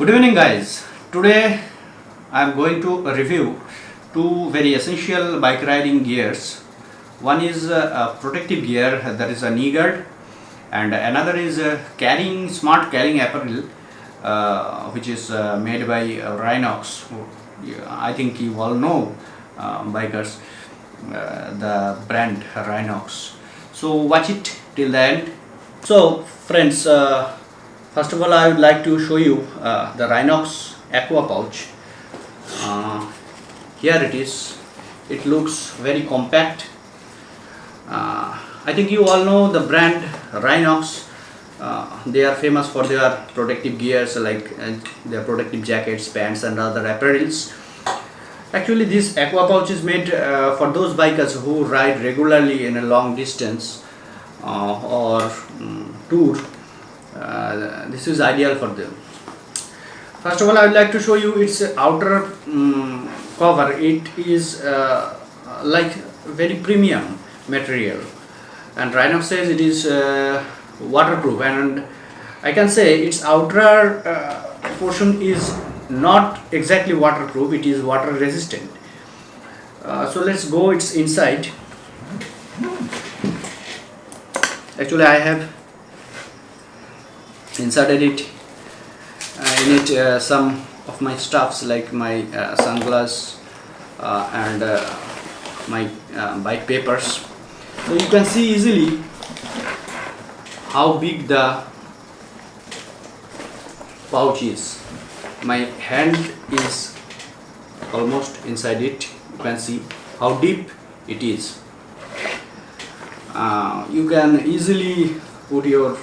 Good evening guys. Today I am going to review two very essential bike riding gears. One is a protective gear, that is a knee guard, and another is smart carrying apparel, which is made by RYNOX. I think you all know bikers, the brand RYNOX. So watch it till the end. So friends, first of all, I would like to show you the RYNOX AQUA pouch. Here it is. It looks very compact. I think you all know the brand RYNOX. They are famous for their protective gears, like their protective jackets, pants and other apparels. Actually, this AQUA pouch is made for those bikers who ride regularly in a long distance or tour. This is ideal for them. First of all, I would like to show you its outer cover. It is like very premium material, and RYNOX says it is waterproof, and I can say its outer portion is not exactly waterproof, it is water resistant. So let's go its inside. Actually, I have inserted it in it some of my stuffs, like my sunglasses and my bike papers. So you can see easily how big the pouch is. My hand is almost inside it. You can see how deep it is. You can easily put your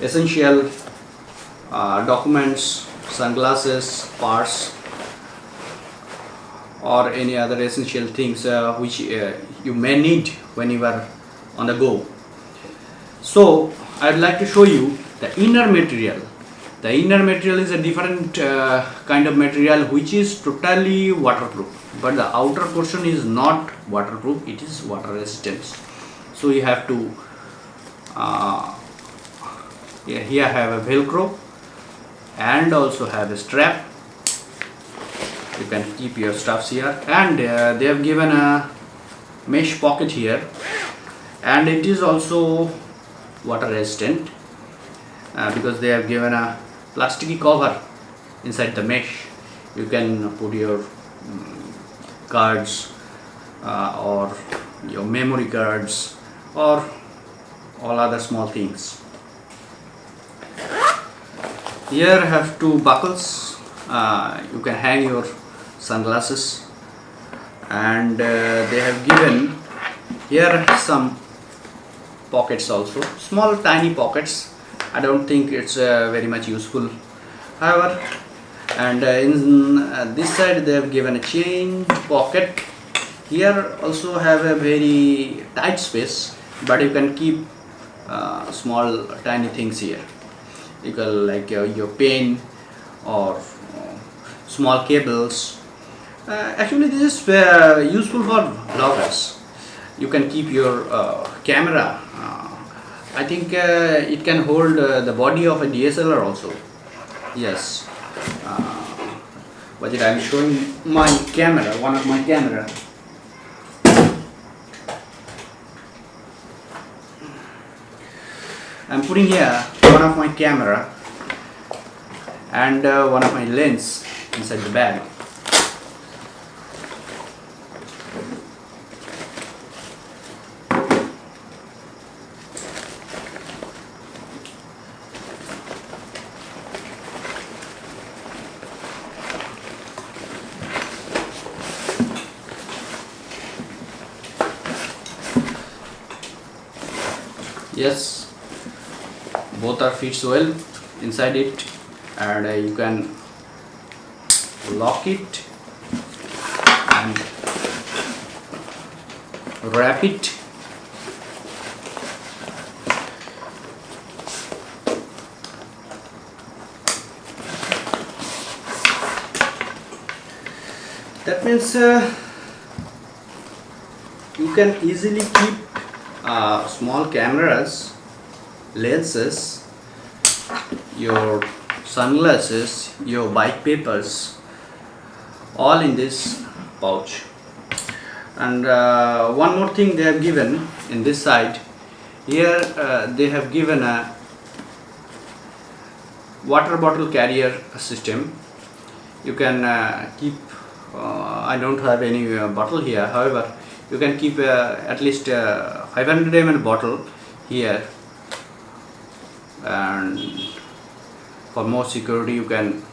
essential documents, sunglasses, parts or any other essential things which you may need when you are on the go. So I would like to show you the inner material. The inner material is a different kind of material which is totally waterproof, but the outer portion is not waterproof, it is water resistant. So you have to here I have a velcro and also have a strap. You can keep your stuffs here, and they have given a mesh pocket here, and it is also water resistant because they have given a plasticky cover inside the mesh. You can put your cards or your memory cards or all other small things. Here I have two buckles. You can hang your sunglasses, and they have given here some pockets also, small tiny pockets. I don't think it's very much useful, however. And in this side they have given a chain pocket. Here also have a very tight space, but you can keep small tiny things here. You can, like your pen or small cables. Actually, this is useful for vloggers. You can keep your camera. I think it can hold the body of a DSLR also. Yes. But I'm showing my camera, one of my camera. I'm putting here one of my camera and one of my lens inside the bag. Yes, both are fits well inside it, and you can lock it and wrap it. That means you can easily keep small cameras, lenses, your sunglasses, your bike papers, all in this pouch. And one more thing they have given in this side. Here they have given a water bottle carrier system. You can keep, I don't have any bottle here, however you can keep at least 500 ml bottle here, and for more security you can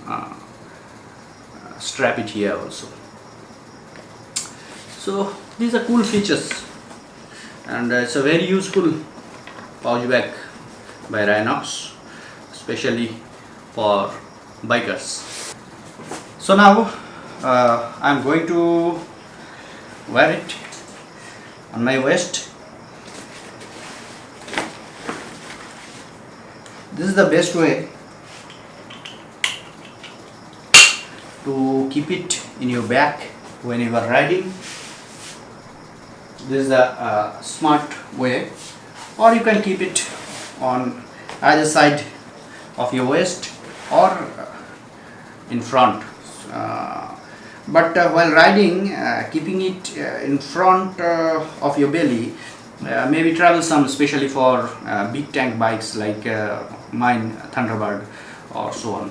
strap it here also. So these are cool features, and it's a very useful pouch bag by RYNOX, especially for bikers. So now I'm going to wear it on my waist. This is the best way to keep it in your back when you are riding. This is a smart way, or you can keep it on either side of your waist or in front. But while riding, keeping it in front of your belly may be troublesome, especially for big tank bikes like mine, Thunderbird, or so on.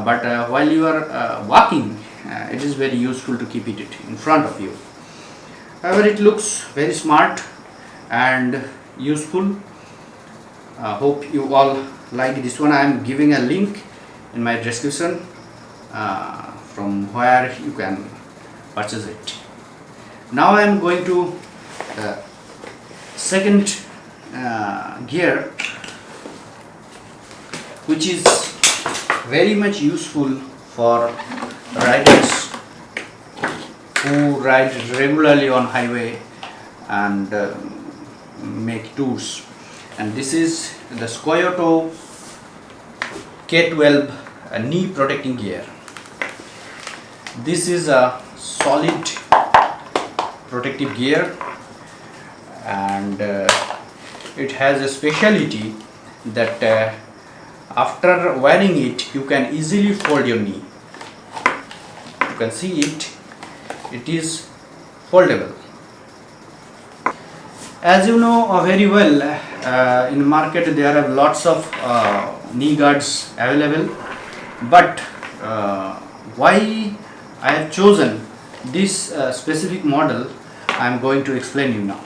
But while you are walking, it is very useful to keep it in front of you. However, it looks very smart and useful. Hope you all like this one. I am giving a link in my description from where you can purchase it. Now I am going to second gear, which is very much useful for riders who ride regularly on highway and make tours. And this is the SCYOCO K12 knee protecting gear. This is a solid protective gear, and it has a speciality that after wearing it you can easily fold your knee. You can see it is foldable. As you know very well, in the market there are lots of knee guards available, but why I have chosen this specific model, I am going to explain you now.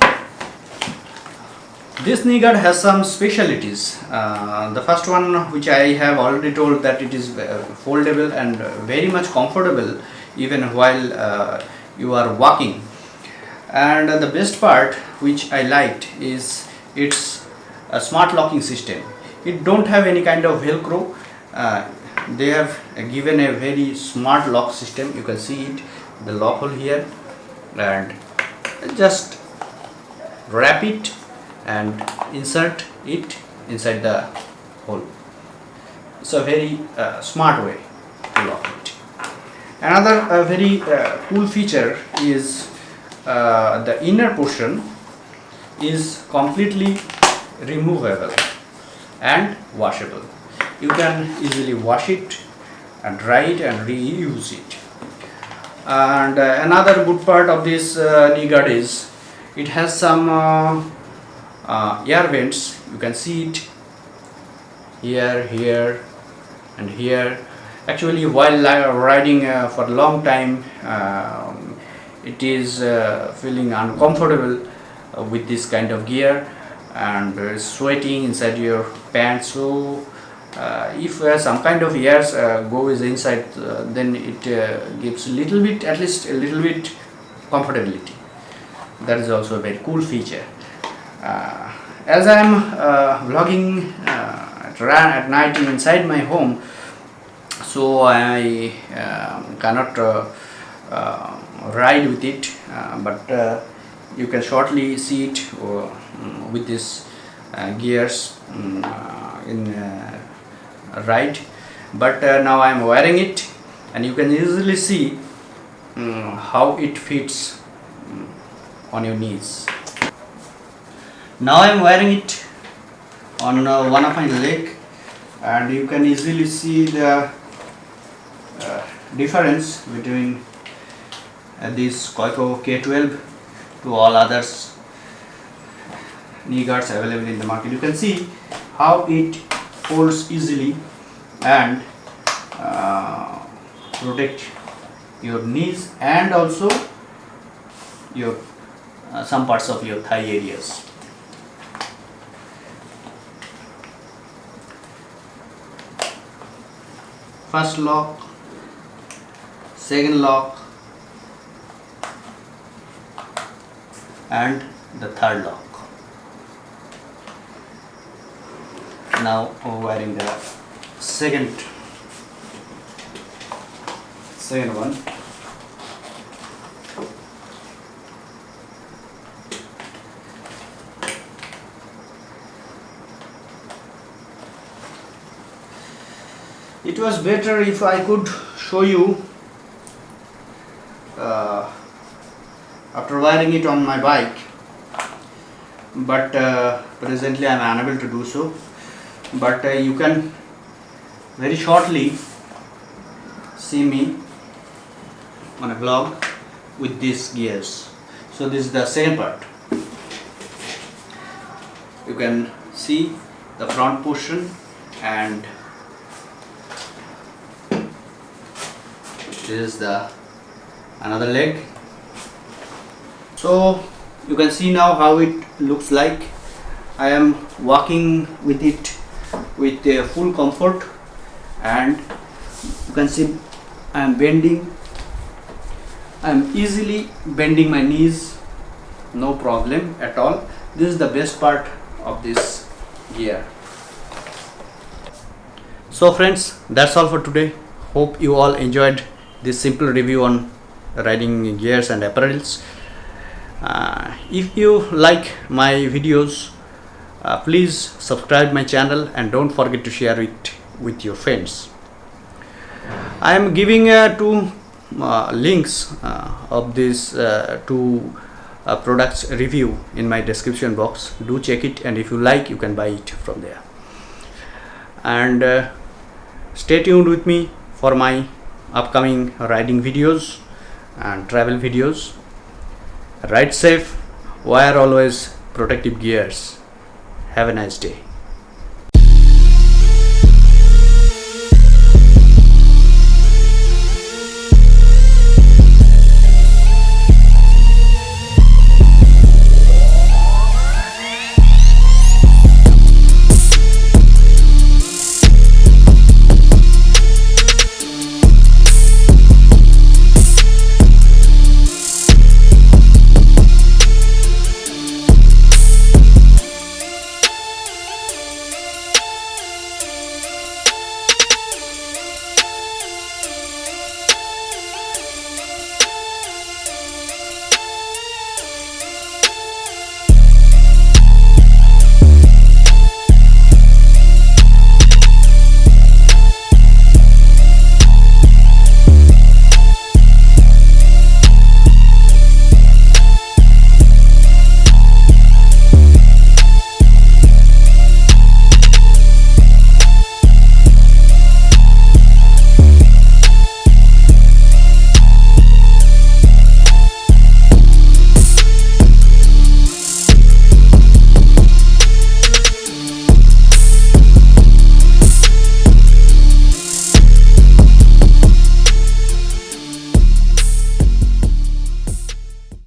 This knee guard has some specialities. The first one, which I have already told, that it is foldable and very much comfortable even while you are walking. And the best part which I liked is its a smart locking system. It don't have any kind of velcro. They have given a very smart lock system. You can see it, the lock hole here, and just wrap it and insert it inside the hole. It's a very smart way to lock it. Another very cool feature is the inner portion is completely removable and washable. You can easily wash it and dry it and reuse it. And another good part of this knee guard is it has some air vents. You can see it here, here, and here. Actually, while riding for a long time, it is feeling uncomfortable with this kind of gear, and sweating inside your pants. So if some kind of airs goes inside, then it gives a little bit, at least a little bit comfortability. That is also a very cool feature. As I am vlogging at night inside my home, so I cannot ride with it, but you can shortly see it with this gears in ride. But now I am wearing it, and you can easily see how it fits on your knees. Now I am wearing it on one of my leg, and you can easily see the difference between this SCYOCO K12 to all others knee guards available in the market. You can see how it folds easily and protect your knees and also your some parts of your thigh areas. First lock, second lock, and the third lock. Now wearing the second one. It was better if I could show you after wearing it on my bike, but presently I am unable to do so. But you can very shortly see me on a vlog with these gears. So this is the second part. You can see the front portion, and this is the another leg. So you can see now how it looks like. I am walking with it with full comfort, and you can see I am bending. I am easily bending my knees, no problem at all. This is the best part of this gear. So friends, that's all for today. Hope you all enjoyed this simple review on riding gears and apparels. If you like my videos, please subscribe my channel and don't forget to share it with your friends. I am giving two links of this two products review in my description box. Do check it, and if you like, you can buy it from there. And stay tuned with me for my upcoming riding videos and travel videos. Ride safe, wear always protective gears. Have a nice day.